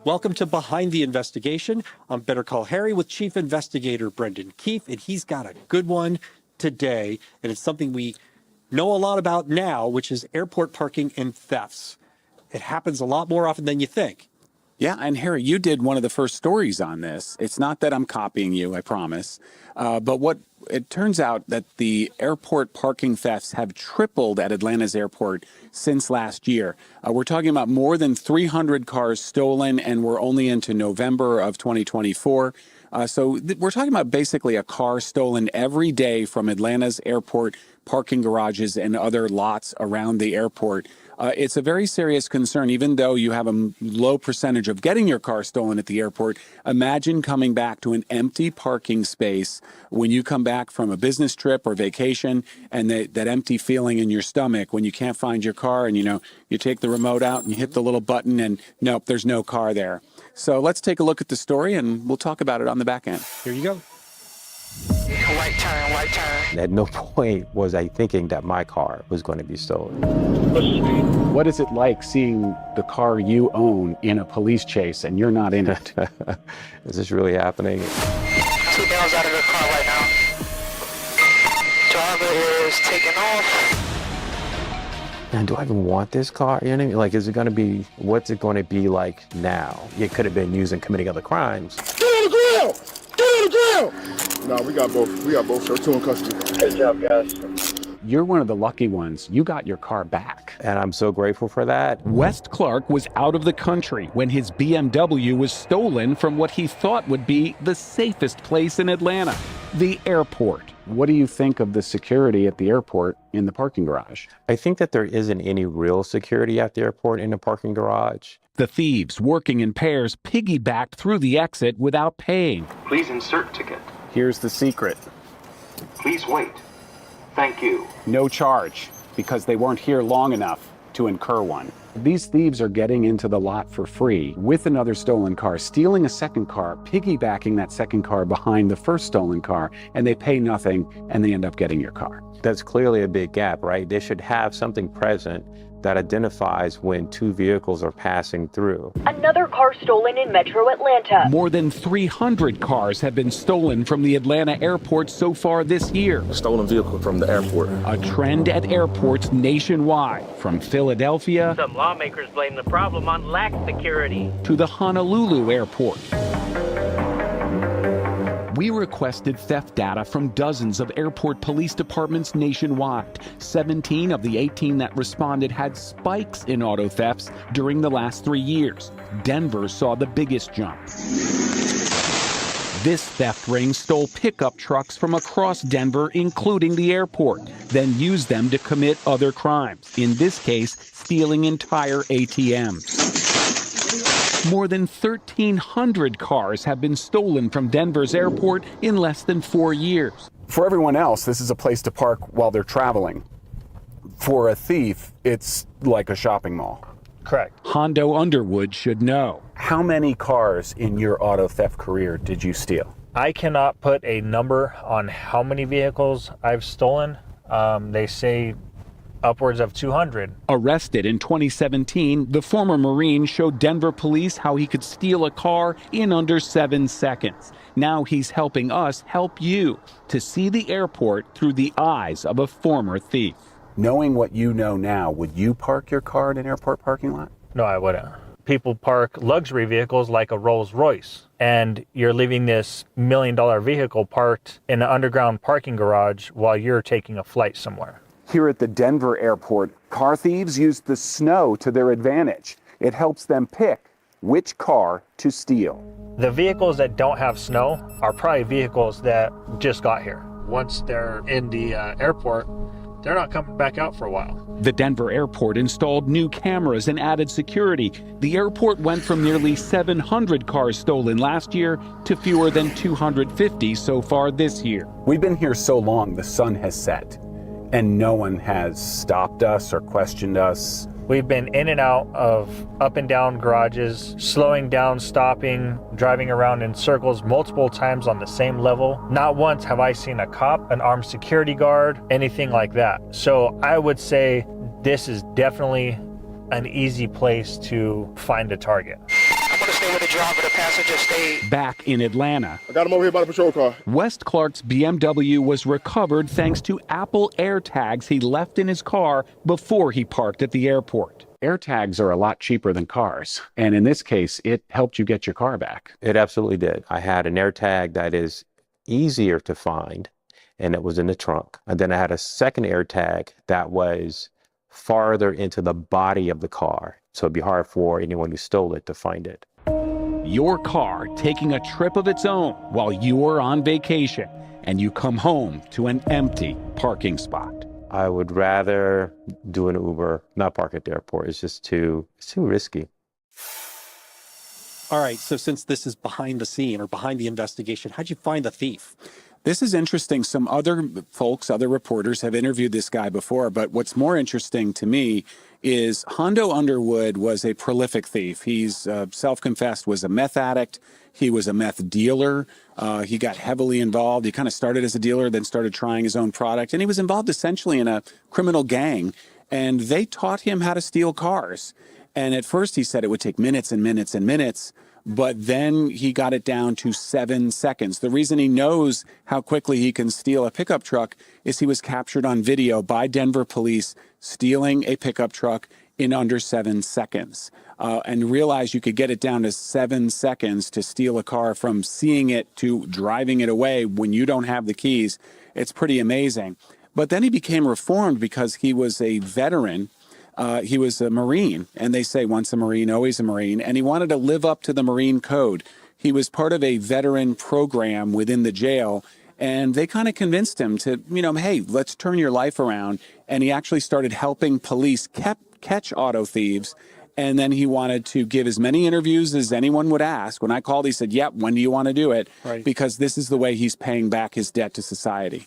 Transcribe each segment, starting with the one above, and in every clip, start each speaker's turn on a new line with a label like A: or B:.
A: Welcome to Behind the Investigation. I'm Better Call Harry with Chief Investigator Brendan Keefe, and he's got a good one today, and it's something we know a lot about now, which is airport parking and thefts. It happens a lot more often than you think.
B: Yeah, and Harry, you did one of the first stories on this. It's not that I'm copying you, I promise. But what it turns out that the airport parking thefts have tripled at Atlanta's airport since last year. We're talking about more than 300 cars stolen, and we're only into November of 2024. We're talking about basically a car stolen every day from Atlanta's airport parking garages and other lots around the airport. It's a very serious concern, even though you have a low percentage of getting your car stolen at the airport. Imagine coming back to an empty parking space when you come back from a business trip or vacation, and that empty feeling in your stomach when you can't find your car, and you take the remote out and you hit the little button and nope, there's no car there. So let's take a look at the story and we'll talk about it on the back end.
A: Here you go.
C: White turn.
D: At no point was I thinking that my car was going to be stolen.
B: What is it like seeing the car you own in a police chase and you're not in it?
D: Is this really happening?
C: 2 males out of the car right now. Driver is taking off.
D: Man, do I even want this car? You know what I mean? Like, is it going to be, what's it going to be like now? It could have been used in committing other crimes.
E: Get on the ground! Get on the ground! No, we got both. We got both. So 2 in custody.
C: Good job, guys.
B: You're one of the lucky ones. You got your car back.
D: And I'm so grateful for that.
F: West Clark was out of the country when his BMW was stolen from what he thought would be the safest place in Atlanta, the airport.
B: What do you think of the security at the airport in the parking garage?
D: I think that there isn't any real security at the airport in the parking garage.
F: The thieves, working in pairs, piggybacked through the exit without paying.
G: Please insert ticket.
B: Here's the secret.
G: Please wait. Thank you.
B: No charge, because they weren't here long enough to incur one. These thieves are getting into the lot for free with another stolen car, stealing a second car, piggybacking that second car behind the first stolen car, and they pay nothing and they end up getting your car.
D: That's clearly a big gap, right? They should have something present that identifies when 2 vehicles are passing through.
H: Another car stolen in Metro Atlanta.
F: More than 300 cars have been stolen from the Atlanta airport so far this year.
E: A stolen vehicle from the airport.
F: A trend at airports nationwide, from Philadelphia.
I: Some lawmakers blame the problem on lax security.
F: To the Honolulu airport. We requested theft data from dozens of airport police departments nationwide. 17 of the 18 that responded had spikes in auto thefts during the last 3 years. Denver saw the biggest jump. This theft ring stole pickup trucks from across Denver, including the airport, then used them to commit other crimes. In this case, stealing entire ATMs. More than 1,300 cars have been stolen from Denver's airport in less than 4 years.
B: For everyone else, this is a place to park while they're traveling. For a thief, it's like a shopping mall.
J: Correct.
F: Hondo Underwood should know.
B: How many cars in your auto theft career did you steal?
J: I cannot put a number on how many vehicles I've stolen. They say upwards of 200.
F: Arrested in 2017, the former Marine showed Denver police how he could steal a car in under 7 seconds. Now he's helping us help you to see the airport through the eyes of a former thief.
B: Knowing what you know now, would you park your car in an airport parking lot?
J: No, I wouldn't. People park luxury vehicles like a Rolls Royce, and you're leaving this $1 million vehicle parked in an underground parking garage while you're taking a flight somewhere.
B: Here at the Denver airport, car thieves use the snow to their advantage. It helps them pick which car to steal.
J: The vehicles that don't have snow are probably vehicles that just got here. Once they're in the airport, they're not coming back out for a while.
F: The Denver airport installed new cameras and added security. The airport went from nearly 700 cars stolen last year to fewer than 250 so far this year.
B: We've been here so long, the sun has set, and no one has stopped us or questioned us.
J: We've been in and out of up and down garages, slowing down, stopping, driving around in circles multiple times on the same level. Not once have I seen a cop, an armed security guard, anything like that. So I would say this is definitely an easy place to find a target.
C: I'm gonna stay with the driver. The passenger stay.
F: Back in Atlanta,
E: I got him over here by the patrol car.
F: West Clark's BMW was recovered thanks to Apple AirTags he left in his car before he parked at the airport.
B: AirTags are a lot cheaper than cars. And in this case, it helped you get your car back.
D: It absolutely did. I had an AirTag that is easier to find, and it was in the trunk. And then I had a second AirTag that was farther into the body of the car. So it'd be hard for anyone who stole it to find it.
F: Your car taking a trip of its own while you are on vacation, and you come home to an empty parking spot.
D: I would rather do an Uber, not park at the airport. It's too risky.
A: All right, so since this is behind the scene or behind the investigation, how'd you find the thief?
B: This is interesting. Some other folks, other reporters have interviewed this guy before, but what's more interesting to me is Hondo Underwood was a prolific thief. He's self-confessed was a meth addict. He was a meth dealer. He got heavily involved. He kind of started as a dealer, then started trying his own product, and he was involved essentially in a criminal gang, and they taught him how to steal cars. And at first he said it would take minutes and minutes and minutes, but then he got it down to 7 seconds. The reason he knows how quickly he can steal a pickup truck is he was captured on video by Denver police stealing a pickup truck in under 7 seconds. And realized you could get it down to 7 seconds to steal a car from seeing it to driving it away when you don't have the keys. It's pretty amazing. But then he became reformed because he was a veteran. He was a Marine, and they say once a Marine, always a Marine, and he wanted to live up to the Marine code. He was part of a veteran program within the jail, and they kind of convinced him to, hey, let's turn your life around. And he actually started helping police catch auto thieves, and then he wanted to give as many interviews as anyone would ask. When I called, he said, yep, when do you want to do it?
A: Right. Because
B: this is the way he's paying back his debt to society.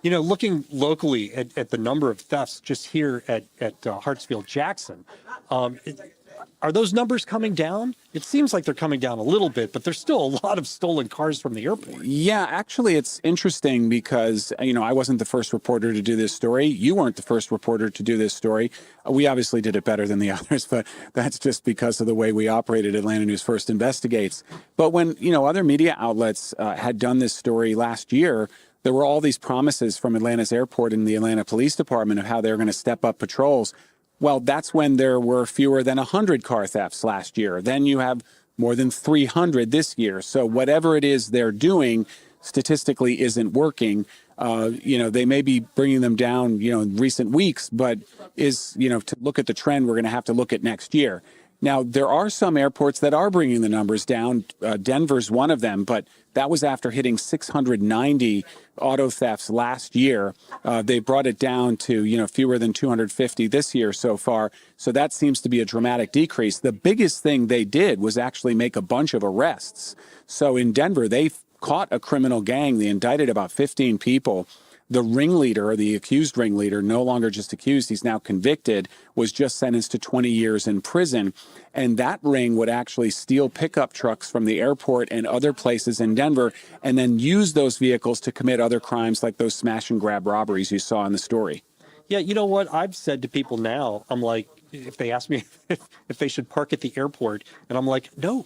A: Looking locally at the number of thefts just here at Hartsfield-Jackson, are those numbers coming down? It seems like they're coming down a little bit, but there's still a lot of stolen cars from the airport.
B: Yeah, actually, it's interesting because, I wasn't the first reporter to do this story. You weren't the first reporter to do this story. We obviously did it better than the others, but that's just because of the way we operated Atlanta News First Investigates. But when, other media outlets had done this story last year, there were all these promises from Atlanta's airport and the Atlanta Police Department of how they were going to step up patrols. Well, that's when there were fewer than 100 car thefts last year. Then you have more than 300 this year. So whatever it is they're doing statistically isn't working. They may be bringing them down, in recent weeks, but to look at the trend, we're going to have to look at next year. Now, there are some airports that are bringing the numbers down. Denver's one of them, but that was after hitting 690 auto thefts last year. They brought it down to, fewer than 250 this year so far. So that seems to be a dramatic decrease. The biggest thing they did was actually make a bunch of arrests. So in Denver, they caught a criminal gang. They indicted about 15 people. The ringleader, or the accused ringleader, no longer just accused, he's now convicted, was just sentenced to 20 years in prison. And that ring would actually steal pickup trucks from the airport and other places in Denver and then use those vehicles to commit other crimes like those smash and grab robberies you saw in the story.
A: Yeah, you know what? I've said to people now, I'm like, if they ask me if they should park at the airport, and I'm like, no,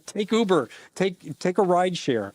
A: take Uber, take a ride share.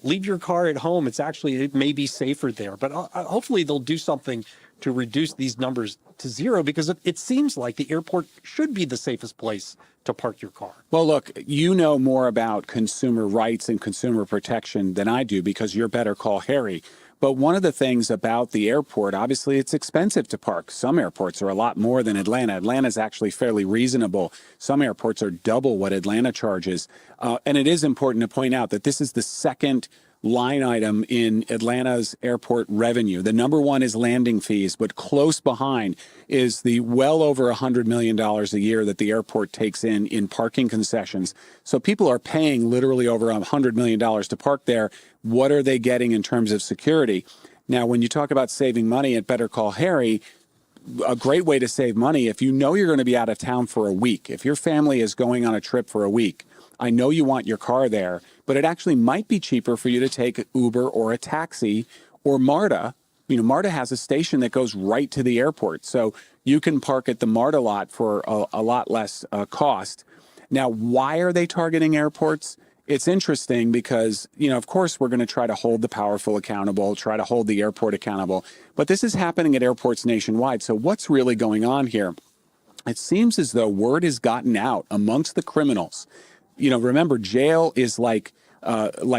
A: Leave your car at home. It may be safer there, but hopefully they'll do something to reduce these numbers to zero, because it seems like the airport should be the safest place to park your car.
B: Well, look, you know more about consumer rights and consumer protection than I do because you're Better Call Harry. But one of the things about the airport, obviously, it's expensive to park. Some airports are a lot more than Atlanta. Atlanta's actually fairly reasonable. Some airports are double what Atlanta charges. And it is important to point out that this is the second line item in Atlanta's airport revenue. The number one is landing fees, but close behind is the well over $100 million a year that the airport takes in parking concessions. So people are paying literally over $100 million to park there. What are they getting in terms of security? Now, when you talk about saving money at Better Call Harry, a great way to save money, if you know you're going to be out of town for a week, if your family is going on a trip for a week, I know you want your car there, but it actually might be cheaper for you to take Uber or a taxi or MARTA MARTA has a station that goes right to the airport. So you can park at the MARTA lot for a lot less cost. Now, why are they targeting airports? It's interesting because, of course, we're going to try to hold the powerful accountable, try to hold the airport accountable. But this is happening at airports nationwide. So what's really going on here? It seems as though word has gotten out amongst the criminals. Remember, jail is like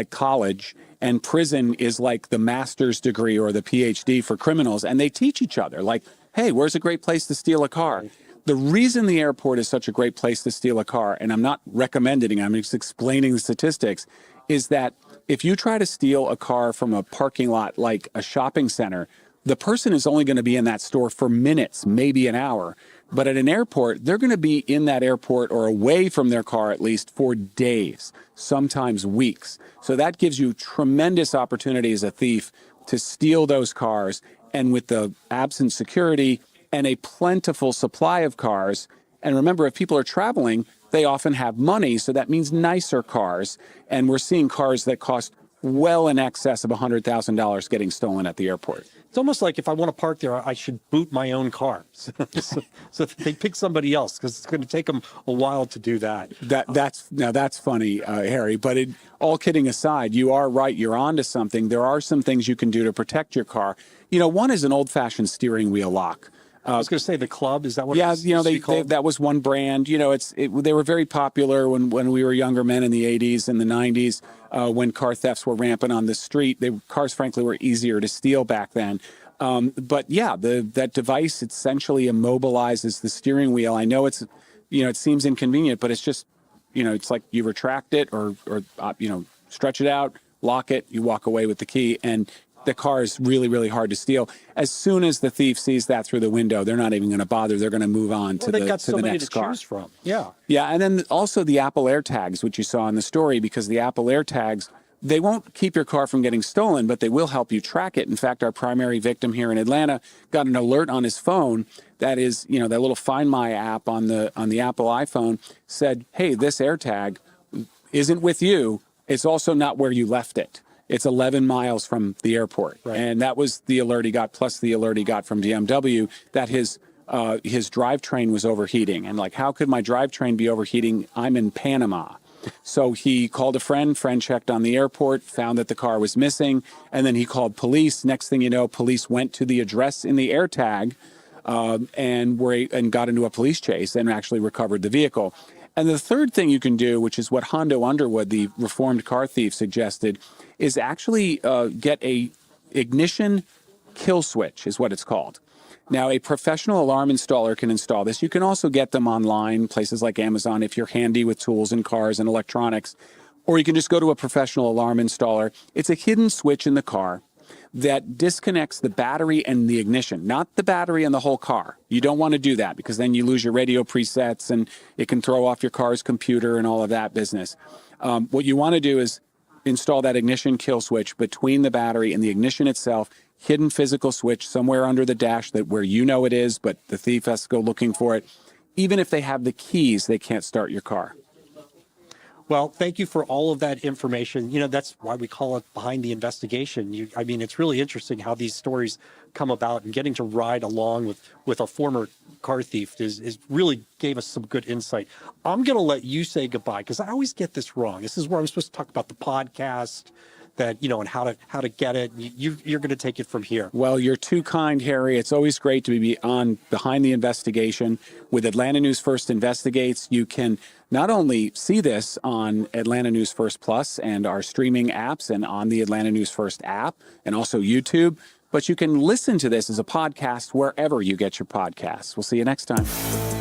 B: college, and prison is like the master's degree or the PhD for criminals. And they teach each other, like, hey, where's a great place to steal a car? The reason the airport is such a great place to steal a car, and I'm not recommending it, I'm just explaining the statistics, is that if you try to steal a car from a parking lot like a shopping center, the person is only going to be in that store for minutes, maybe an hour. But at an airport, they're going to be in that airport or away from their car at least for days, sometimes weeks. So that gives you tremendous opportunity as a thief to steal those cars. And with the absent security and a plentiful supply of cars, and remember, if people are traveling, they often have money, so that means nicer cars. And we're seeing cars that cost well in excess of $100,000 getting stolen at the airport.
A: It's almost like if I want to park there, I should boot my own car so that they pick somebody else, because it's going to take them a while to do that.
B: That's funny, Harry. But all kidding aside, you are right. You're onto something. There are some things you can do to protect your car. One is an old-fashioned steering wheel lock.
A: I was going to say the club. Is that what?
B: Yeah,
A: they
B: that was one brand. They were very popular when we were younger men in the 80s and the 90s, when car thefts were rampant on the street. Cars, frankly, were easier to steal back then. But yeah, that device essentially immobilizes the steering wheel. I know it seems inconvenient, but it's just, it's like you retract it or stretch it out, lock it, you walk away with the key, and the car is really, really hard to steal. As soon as the thief sees that through the window, they're not even going to bother. They're going to move on to the next car.
A: They've got so many to choose from. Yeah.
B: Yeah, and then also the Apple AirTags, which you saw in the story, because the Apple AirTags, they won't keep your car from getting stolen, but they will help you track it. In fact, our primary victim here in Atlanta got an alert on his phone. That is, that little Find My app on the Apple iPhone said, hey, this AirTag isn't with you. It's also not where you left it. It's 11 miles from the airport. Right. And that was the alert he got, plus the alert he got from BMW that his drivetrain was overheating. And like, how could my drivetrain be overheating? I'm in Panama. So he called a friend checked on the airport, found that the car was missing, and then he called police. Next thing you know, police went to the address in the AirTag and got into a police chase and actually recovered the vehicle. And the third thing you can do, which is what Hondo Underwood, the reformed car thief, suggested, is actually get a ignition kill switch, is what it's called. Now, a professional alarm installer can install this. You can also get them online, places like Amazon, if you're handy with tools and cars and electronics. Or you can just go to a professional alarm installer. It's a hidden switch in the car that disconnects the battery and the ignition, not the battery and the whole car. You don't want to do that, because then you lose your radio presets and it can throw off your car's computer and all of that business. What you want to do is install that ignition kill switch between the battery and the ignition itself, hidden physical switch somewhere under the dash where it is, but the thief has to go looking for it. Even if they have the keys, they can't start your car.
A: Well, thank you for all of that information. That's why we call it Behind the Investigation. It's really interesting how these stories come about, and getting to ride along with a former car thief is really gave us some good insight. I'm going to let you say goodbye, because I always get this wrong. This is where I'm supposed to talk about the podcast, and how to get it. You're going to take it from here.
B: Well, you're too kind, Harry. It's always great to be on Behind the Investigation with Atlanta News First Investigates. You can not only see this on Atlanta News First Plus and our streaming apps and on the Atlanta News First app and also YouTube, but you can listen to this as a podcast wherever you get your podcasts. We'll see you next time.